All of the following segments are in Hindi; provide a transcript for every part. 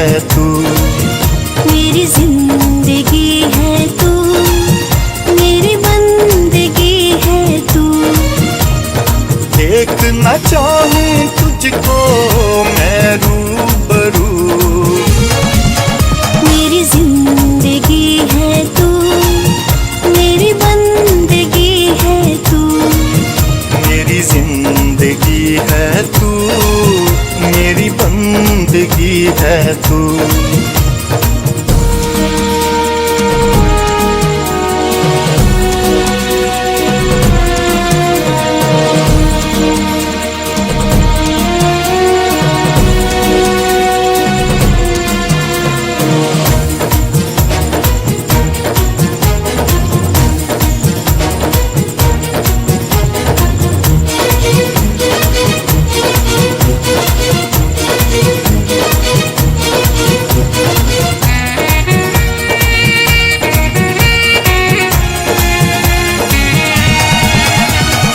है तू। मेरी जिंदगी है तू, मेरी बंदगी है तू। देखना चाहूं तुझको मैं रूबरू। मेरी जिंदगी है तू, मेरी बंदगी है तू। मेरी जिंदगी है तू, मेरी बंदगी है तू।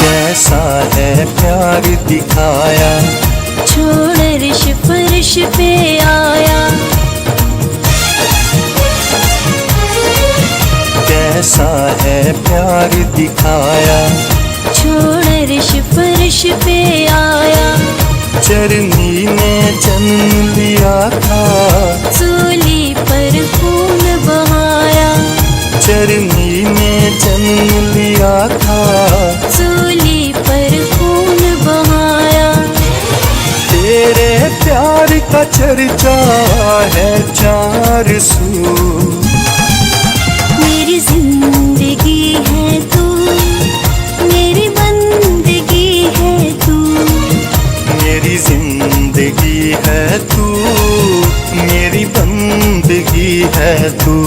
कैसा है प्यार दिखाया, छोड़ अर्श फर्श पे आया। कैसा है प्यार दिखाया, छोड़ अर्श फर्श पे आया। चरनी ने जन्म लिया था, सूली पर खून बहाया। चरनी ने जन्म लिया था, सूली पर खून बहाया। तेरे प्यार का चर्चा है चार सू। मेरी जिंदगी है तू, मेरी बंदगी है तू। मेरी जिंदगी है तू, मेरी बंदगी है तू।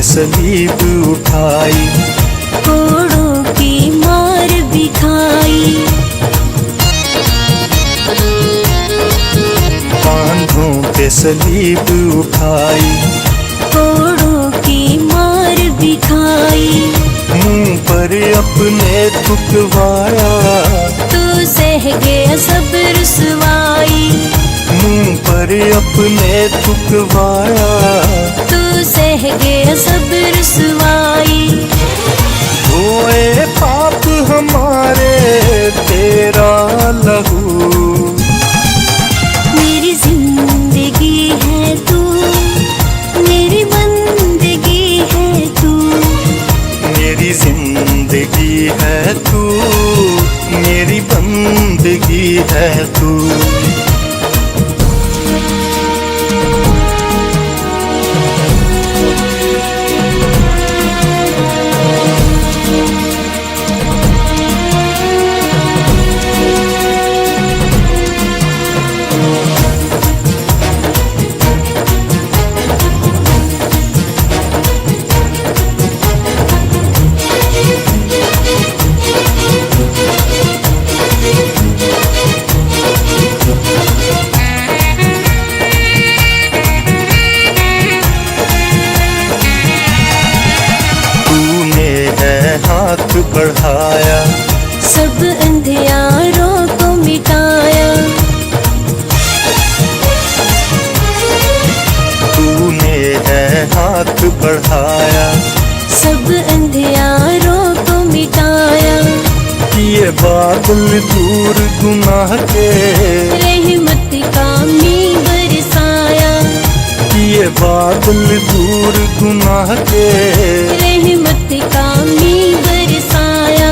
सलीब उठाई, कोड़ों की मार भी खाई। बांधों पे सलीब उठाई, कोड़ों की मार भी खाई। मुंह पर अपने थुकवाया, तू सह गया सब रुसवाई। मुंह पर अपने थुकवाया, तू सह गया सब रुसवाई। धोए पाप हमारे तेरा लहू। मेरी जिंदगी है तू, मेरी बंदगी है तू। मेरी जिंदगी है तू, मेरी बंदगी है तू। हाथ बढ़ाया, सब अंधियारों को मिटाया। तूने है हाथ बढ़ाया, सब अंधियारों को मिटाया। किए बादल दूर गुनाह के, रहमत का मी बरसाया। किए बादल दूर गुनाह के, रहमत का मी बरसाया।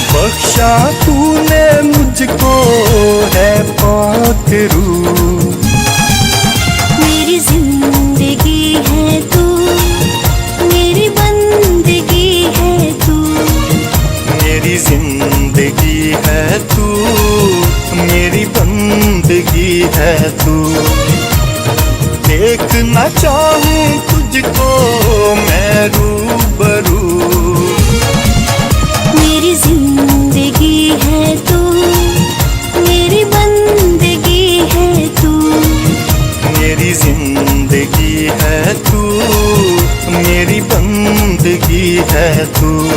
बख्शा तूने मुझको है पाक रूह। मेरी जिंदगी है तू, मेरी बंदगी है तू। मेरी जिंदगी है तू, मेरी बंदगी है तू। देखना चाहूं तुझको मैं रूबरू। मेरी जिंदगी है तू, मेरी बंदगी है तू। मेरी जिंदगी है तू, मेरी बंदगी है तू।